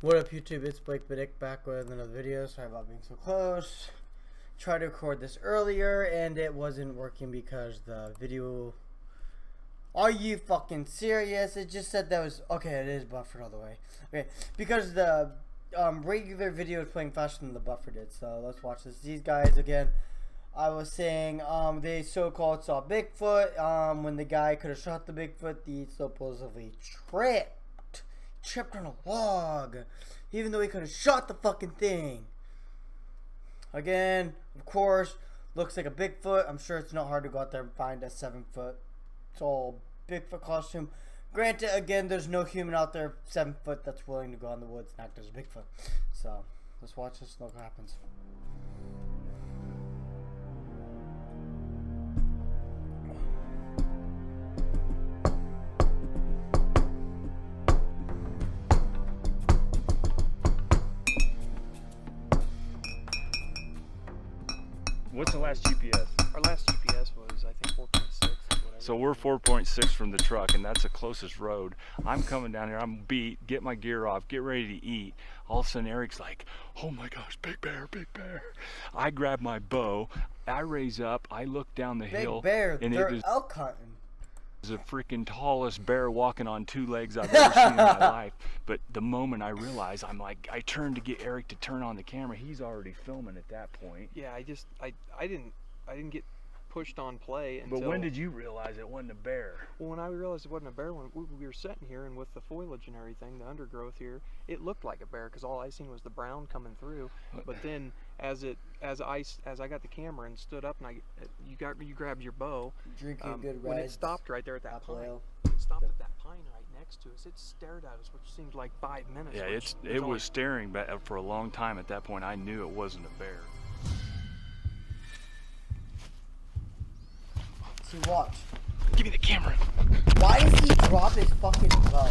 What up YouTube, it's Blake Bidick back with another video. Sorry about being so close. Tried to record this earlier and it wasn't working because the video... Are you fucking serious? It just said that was... Okay, it is buffered all the way. Okay, because the regular video is playing faster than the buffer did. So let's watch this. These guys again. I was saying they so-called saw Bigfoot when the guy could have shot the Bigfoot. He supposedly tripped on a log, even though he could have shot the fucking thing. Again, of course, looks like a Bigfoot. I'm sure it's not hard to go out there and find a 7-foot tall Bigfoot costume. Granted, again, there's no human out there 7 foot that's willing to go in the woods and act as a Bigfoot. So let's watch this and look what happens. What's the last GPS? Our last GPS was, I think, 4.6. So we're 4.6 from the truck, and that's the closest road. I'm coming down here, I'm beat, get my gear off, get ready to eat. All of a sudden Eric's like, oh my gosh, big bear, big bear. I grab my bow, I raise up, I look down the hill. Big bear, and they're it was elk hunting. the freaking tallest bear walking on 2 legs I've ever seen in my life. But the moment I realize, I'm like, I turned to get Eric to turn on the camera. He's already filming at that point. Yeah, I didn't get pushed on play until... But when did you realize it wasn't a bear? Well, when I realized it wasn't a bear, when we were sitting here and with the foliage and everything, the undergrowth here, it looked like a bear because all I seen was the brown coming through. But then as I got the camera and stood up and you grabbed your bow, Drinking a good when red it stopped right there at that apple pine, ale. it stopped at that pine right next to us. It stared at us, which seemed like 5 minutes. Yeah, it was staring back for a long time. At that point, I knew it wasn't a bear. See, watch. Give me the camera. Why does he drop his fucking bow?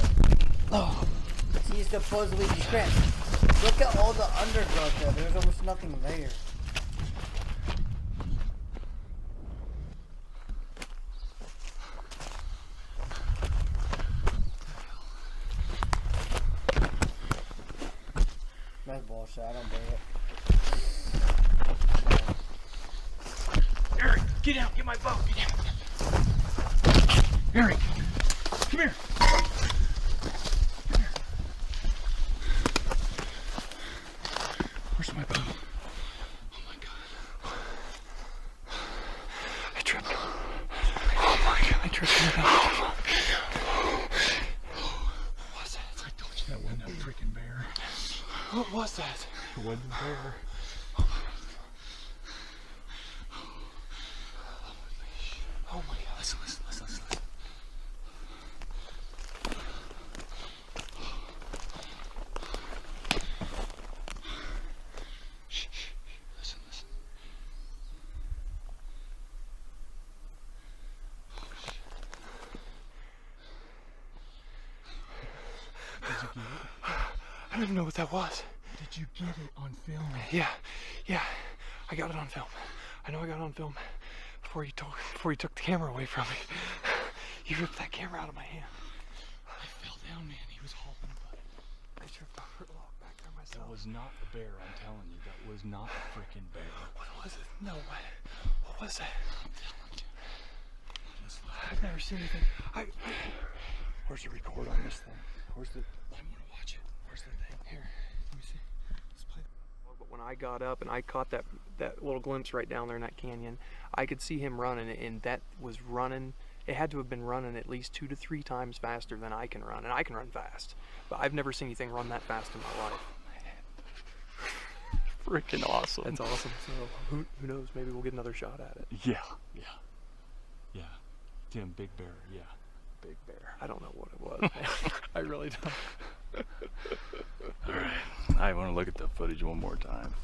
Oh. He's supposedly cramped. Look at all the undergrowth there. There's almost nothing there. That's bullshit. I don't believe it. Eric, get out. Get my bow. Get out. Eric, come here. Where's my bow? Oh my god. I tripped. Oh my god, I tripped. Oh my god. What was that? I told you that wasn't a freaking bear. What was that? It wasn't a bear. Oh my god. Listen. Shh. Listen. Oh, shit. Did you get it? I don't even know what that was. Did you get it on film? Yeah, I got it on film. I know I got it on film before you took the camera away from me. You ripped that camera out of my hand. I fell down, man. He was hauling butt. I tripped over a log back there myself. That was not a bear, I'm telling you. That was not a freaking bear. What was it? No way. What was that? I'm telling you. I've never seen anything. Where's the record on this thing? Where's the... I want to watch it. Where's the thing? Here, let me see. Let's play. But when I got up and I caught that little glimpse right down there in that canyon, I could see him running, and that was running. It had to have been running at least 2 to 3 times faster than I can run, and I can run fast. But I've never seen anything run that fast in my life. Freaking awesome. That's awesome. So who knows? Maybe we'll get another shot at it. Yeah. Tim, big bear. Yeah, big bear. I don't know what it was. I really don't. All right. I want to look at the footage one more time.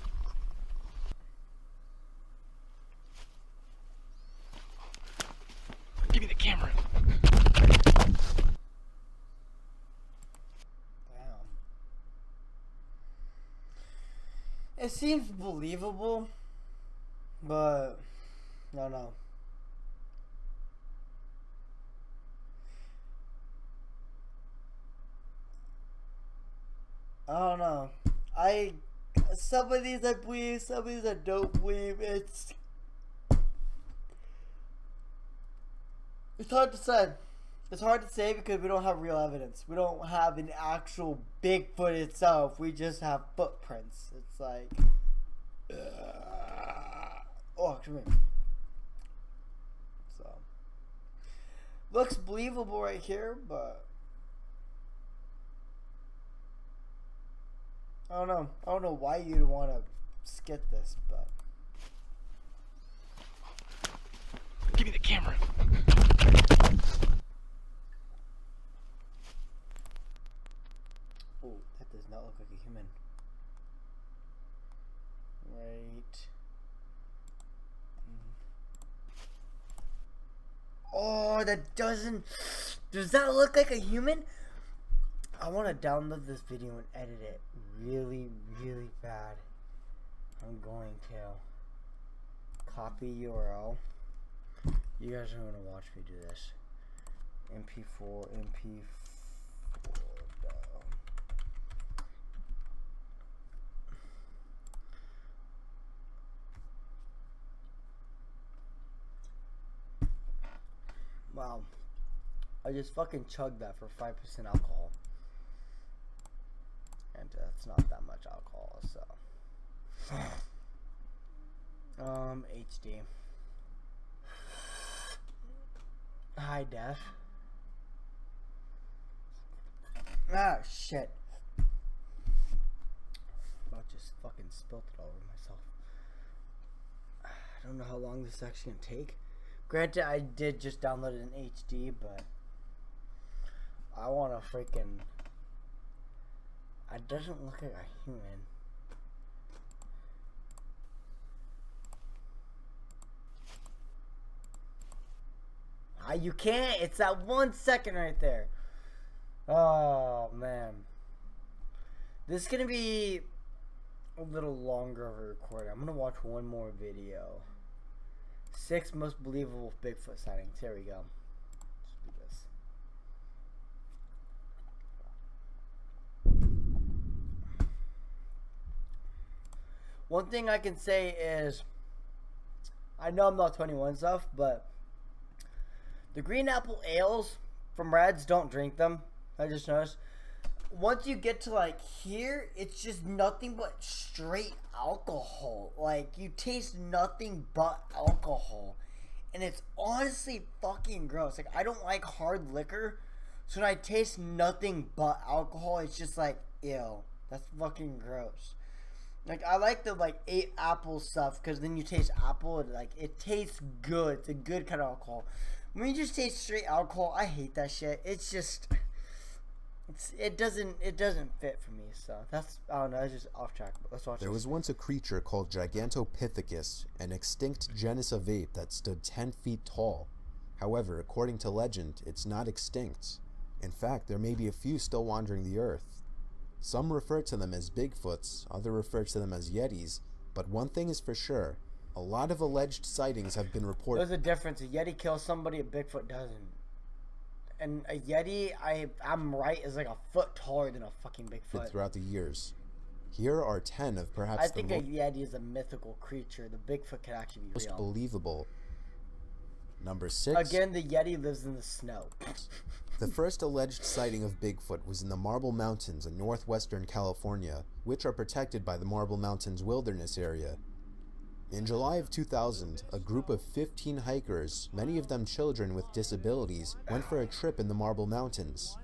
Give me the camera. Damn. It seems believable, but I don't know. I don't know. Some of these I believe, some of these I don't believe. It's hard to say. It's hard to say because we don't have real evidence. We don't have an actual Bigfoot itself. We just have footprints. It's like, oh, come here. So looks believable right here, but I don't know. I don't know why you'd want to skip this, but Give me the camera. oh, that does not look like a human. Right. Oh, that doesn't. Does that look like a human? I want to download this video and edit it really, really bad. I'm going to copy URL. You guys are going to watch me do this. MP4. Wow. I just fucking chugged that for 5% alcohol. And that's not that much alcohol, so. HD. High def. Ah, shit. I just fucking spilt it all over myself. I don't know how long this is actually gonna take. Granted, I did just download it in HD, but I want to freaking. It doesn't look like a human. You can't. It's that 1 second right there. Oh, man. This is going to be a little longer of a recording. I'm going to watch one more video. 6 most believable Bigfoot sightings. Here we go. Let's do this. One thing I can say is, I know I'm not 21 stuff, but the green apple ales from Reds, don't drink them. I just noticed. Once you get to like here, it's just nothing but straight alcohol. Like, you taste nothing but alcohol. And it's honestly fucking gross. Like, I don't like hard liquor. So when I taste nothing but alcohol, it's just like, ew. That's fucking gross. Like, I like the like 8 apple stuff because then you taste apple and like it tastes good. It's a good kind of alcohol. When you just taste straight alcohol, I hate that shit. It's just, it doesn't fit for me. So that's, I don't know, it's just off track. But let's watch. There was once a creature called Gigantopithecus, an extinct genus of ape that stood 10 feet tall. However, according to legend, it's not extinct. In fact, there may be a few still wandering the earth. Some refer to them as Bigfoots, others refer to them as Yetis, but one thing is for sure. A lot of alleged sightings have been reported. There's a difference. A Yeti kills somebody, a Bigfoot doesn't. And a Yeti, I'm right, is like a foot taller than a fucking Bigfoot. Throughout the years. Here are 10 of perhaps I think a Yeti is a mythical creature. The Bigfoot could actually be most real. believable. Number 6. Again, the Yeti lives in the snow. The first alleged sighting of Bigfoot was in the Marble Mountains in northwestern California, which are protected by the Marble Mountains Wilderness Area. In July of 2000, a group of 15 hikers, many of them children with disabilities, went for a trip in the Marble Mountains.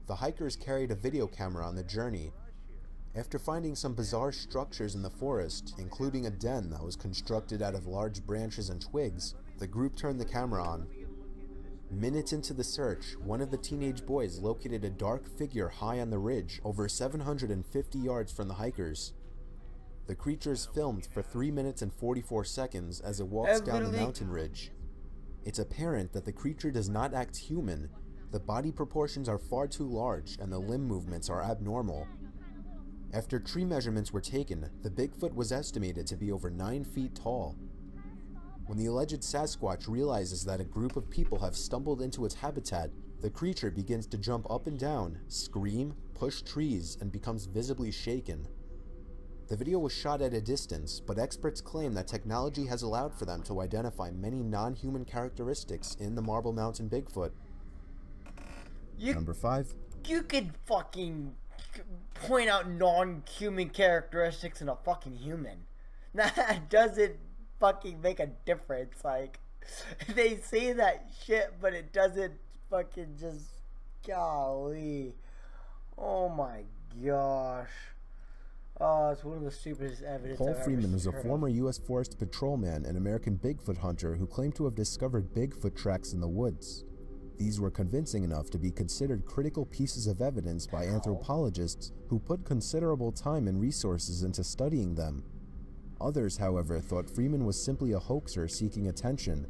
The hikers carried a video camera on the journey. After finding some bizarre structures in the forest, including a den that was constructed out of large branches and twigs, the group turned the camera on. Minutes into the search, one of the teenage boys located a dark figure high on the ridge, over 750 yards from the hikers. The creatures filmed for 3 minutes and 44 seconds as it walks down the mountain ridge. It's apparent that the creature does not act human. The body proportions are far too large and the limb movements are abnormal. After tree measurements were taken, the Bigfoot was estimated to be over 9 feet tall. When the alleged Sasquatch realizes that a group of people have stumbled into its habitat, The creature begins to jump up and down, scream, push trees, and becomes visibly shaken. The video was shot at a distance, but experts claim that technology has allowed for them to identify many non-human characteristics in the Marble Mountain Bigfoot. Number 5. You could fucking point out non-human characteristics in a fucking human. That doesn't fucking make a difference. Like, they say that shit, but it doesn't fucking just... Golly. Oh my gosh. Oh, it's one of the stupidest evidence Paul I've ever Freeman was a heard of. former U.S. Forest Patrolman and American Bigfoot hunter who claimed to have discovered Bigfoot tracks in the woods. These were convincing enough to be considered critical pieces of evidence by anthropologists who put considerable time and resources into studying them. Others, however, thought Freeman was simply a hoaxer seeking attention.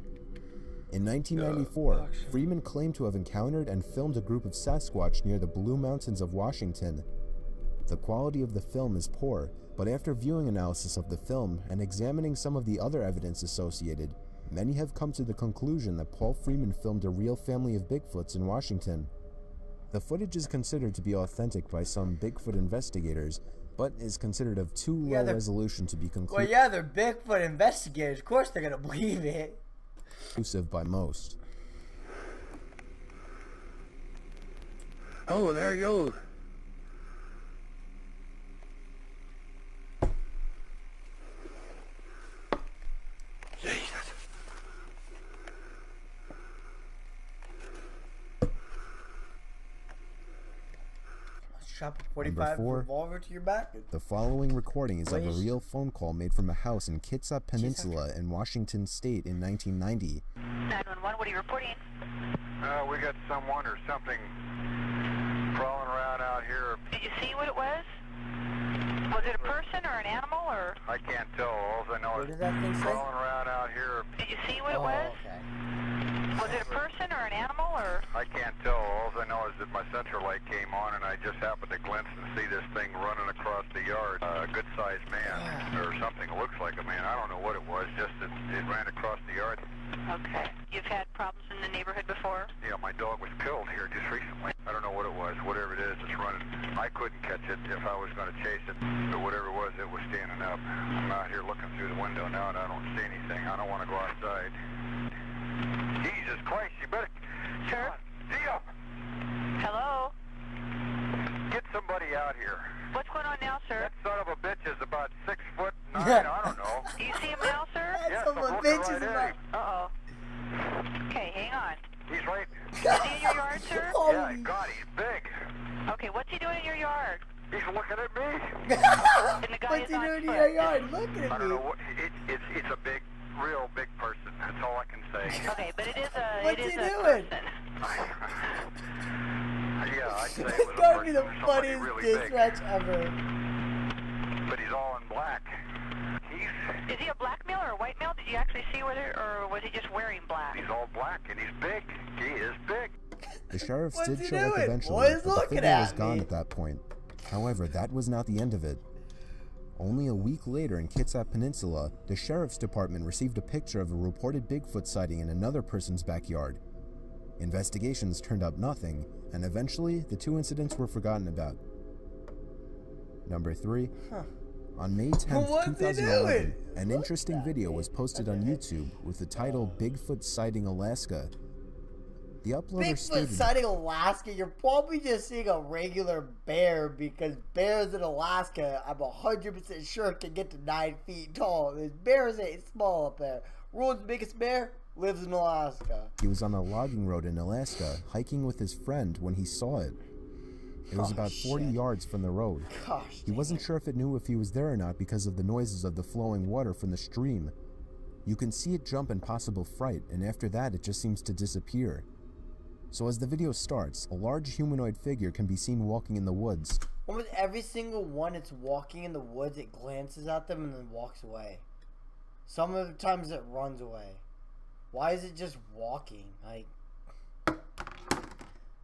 In 1994, Freeman claimed to have encountered and filmed a group of Sasquatch near the Blue Mountains of Washington. The quality of the film is poor, but after viewing analysis of the film and examining some of the other evidence associated, many have come to the conclusion that Paul Freeman filmed a real family of Bigfoots in Washington. The footage is considered to be authentic by some Bigfoot investigators, but is considered of too low resolution to be Well, yeah, they're Bigfoot investigators. Of course they're gonna believe it. conclusive by most. Oh, there he goes. Jesus. Shop a 45 4. revolver to your back. The following recording is of a Please. real phone call made from a house in Kitsap Peninsula in Washington State in 1990. 911, what are you reporting? We got someone or something crawling around out here. Did you see what it was? Was it a person or an animal or? I can't tell. All I know What is did that thing say? crawling around out here. Did you see what it Oh, was? okay. Was it a person or an animal or? I can't tell. All I know is that my central light came on and I just happened to glimpse and see this thing running across the yard. A good-sized man or something. It looks like a man. I don't know what it was. Just that it ran across the yard. Okay. You've had problems in the neighborhood before? Yeah, my dog was killed here just recently. I don't know what it was. Whatever it is, it's running. I couldn't catch it if I was going to chase it. But whatever it was standing up. I'm out here looking through the window now and I don't see anything. I don't want to go outside. Jesus Christ, you better... Sir? Dio! Hello? Get somebody out here. What's going on now, sir? That son of a bitch is about 6'9". I don't know. Do you see him now, sir? That's Yes, some I'm looking bitches right at about. him. Uh-oh. Okay, hang on. He's right. Is he in your yard, sir? Yeah, God, he's big. Okay, what's he doing in your yard? He's looking at me. And the guy What's is he on doing in foot. your yard? Look I at don't me. know what... It's a big, real big person. That's all I can say. Okay, but it is a What's it is he a doing? person. Yeah, I'd say it It's was a gotta be person the or somebody funniest really big. dispatch ever. But he's all in black. Is he a black male or a white male? Did you actually see whether, or was he just wearing black? He's all black and he's big. He is big. The sheriffs What's did he show up doing? eventually, Boys but the looking figure was at gone me. at that point. However, that was not the end of it. Only a week later in Kitsap Peninsula, the sheriff's department received a picture of a reported Bigfoot sighting in another person's backyard. Investigations turned up nothing, and eventually the two incidents were forgotten about. Number 3. On May 10th, What's he 2011, doing? an interesting video was posted on YouTube with the title Bigfoot Sighting Alaska. The uploader Bigfoot stated, sighting Alaska, you're probably just seeing a regular bear because bears in Alaska, I'm 100% sure can get to 9 feet tall. There's bears ain't small up there. World's biggest bear lives in Alaska. he was on a logging road in Alaska hiking with his friend when he saw it. It was Oh, about 40 shit. yards from the road. Gosh, He wasn't sure if it knew if he was there or not because of the noises of the flowing water from the stream. You can see it jump in possible fright, and after that it just seems to disappear. So as the video starts, a large humanoid figure can be seen walking in the woods. almost every single one it's walking in the woods, it glances at them and then walks away. Some of the times it runs away. Why is it just walking? Like,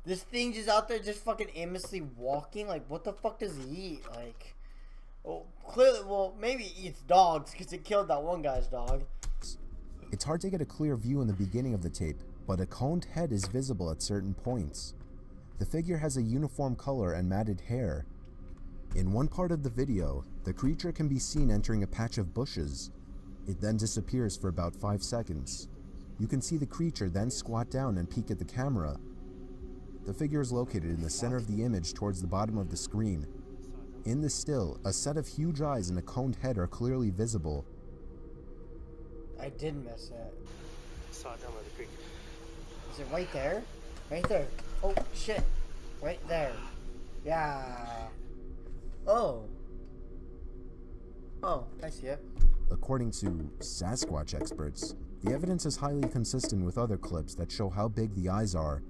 this thing just out there just fucking aimlessly walking? Like, what the fuck does he eat? Like, well, clearly, well, maybe he eats dogs because it killed that one guy's dog. It's hard to get a clear view in the beginning of the tape, but a coned head is visible at certain points. The figure has a uniform color and matted hair. In one part of the video, the creature can be seen entering a patch of bushes. It then disappears for about 5 seconds. You can see the creature then squat down and peek at the camera. The figure is located in the center of the image towards the bottom of the screen. In the still, a set of huge eyes and a coned head are clearly visible. I did miss it. Saw it down by the creek. Is it right there? Right there. Oh, shit. Right there. Yeah. Oh. Oh, I see it. According to Sasquatch experts, the evidence is highly consistent with other clips that show how big the eyes are.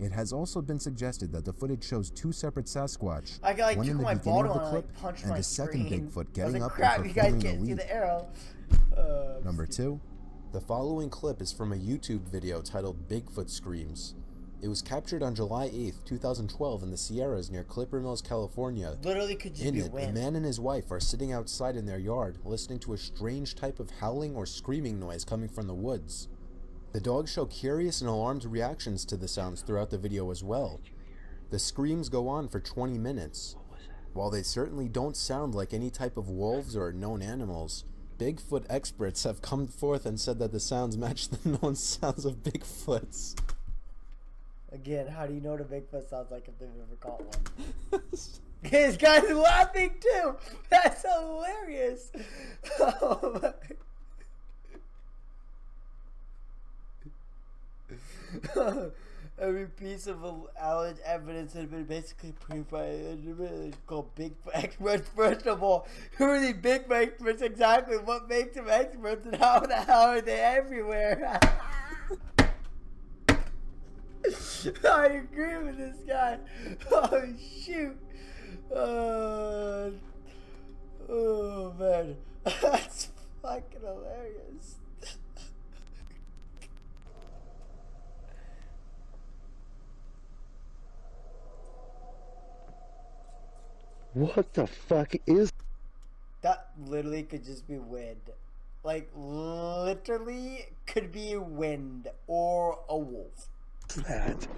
It has also been suggested that the footage shows 2 separate Sasquatch, I got, like, one in the my beginning of bottle the and, clip, like, punched and my a second screen. Bigfoot I getting was like, up crap, and you guys performing a can't see leap. the arrow. Number 2. The following clip is from a YouTube video titled Bigfoot Screams. It was captured on July 8th, 2012 in the Sierras near Clipper Mills, California. Literally could just In be it, wind. a man and his wife are sitting outside in their yard, listening to a strange type of howling or screaming noise coming from the woods. The dogs show curious and alarmed reactions to the sounds throughout the video as well. The screams go on for 20 minutes. While they certainly don't sound like any type of wolves or known animals, Bigfoot experts have come forth and said that the sounds match the known sounds of Bigfoots. Again, how do you know what a Bigfoot sounds like if they've ever caught one? This guy's laughing too! That's hilarious! Oh my. Every piece of alleged evidence has been basically proved by individuals called Bigfoot experts. First of all, who are these Bigfoot experts exactly? What makes them experts and how the hell are they everywhere? I agree with this guy. Oh shoot. Oh man. That's fucking hilarious. What the fuck is That literally could just be wind. Like literally could be wind or a wolf. that?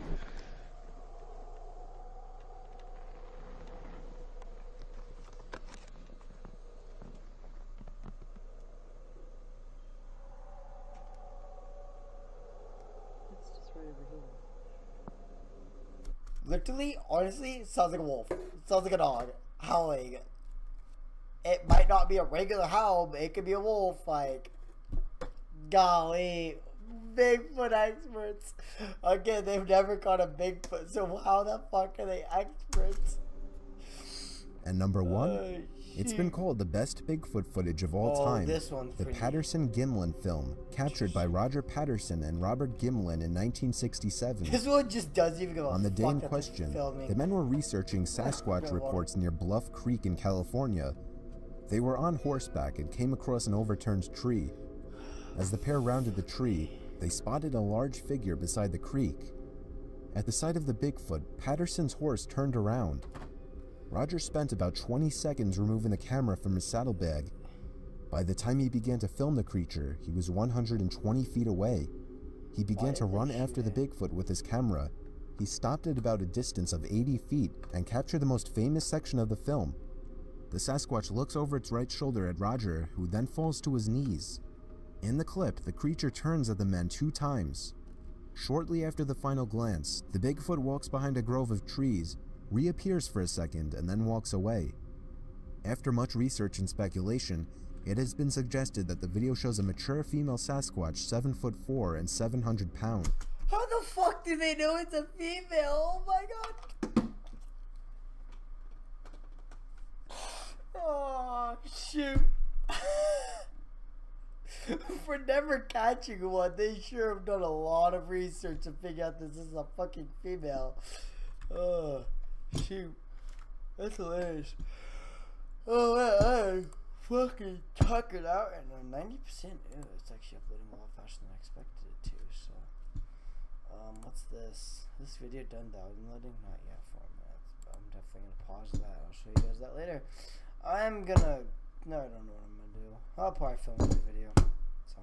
Literally, honestly, it sounds like a wolf. It sounds like a dog howling. It might not be a regular howl, but it could be a wolf. Like, golly, Bigfoot experts. Again, they've never caught a Bigfoot, so how the fuck are they experts? And number 1, it's been called the best Bigfoot footage of all time. This one's The for you. Patterson-Gimlin film, captured by Roger Patterson and Robert Gimlin in 1967. This one just doesn't even give a On the day fuck in that question, they're filming. the men were researching Sasquatch reports near Bluff Creek in California. They were on horseback and came across an overturned tree. As the pair rounded the tree, they spotted a large figure beside the creek. At the sight of the Bigfoot, Patterson's horse turned around. Roger spent about 20 seconds removing the camera from his saddlebag. By the time he began to film the creature, he was 120 feet away. He began to run after the Bigfoot with his camera. He stopped at about a distance of 80 feet and captured the most famous section of the film. The Sasquatch looks over its right shoulder at Roger, who then falls to his knees. In the clip, the creature turns at the men 2 times. Shortly after the final glance, the Bigfoot walks behind a grove of trees, reappears for a second, and then walks away. After much research and speculation, it has been suggested that the video shows a mature female Sasquatch 7'4" and 700 pounds. How the fuck do they know it's a female? Oh my god. Oh, shoot. For never catching one, they sure have done a lot of research to figure out this is a fucking female. Oh, shoot. That's hilarious. Oh, I fucking tuckered out and 90%. Ew, it's actually uploading a lot faster than I expected it to, so. What's this? This video done downloading? Not yet, 4 minutes. But I'm definitely gonna pause that. I'll show you guys that later. No, I don't know what I'm gonna do. I'll probably film a video. So,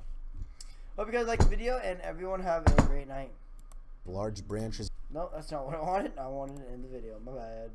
Hope you guys liked the video, and everyone have a great night. Large branches. No, that's not what I wanted. I wanted to end the video. My bad.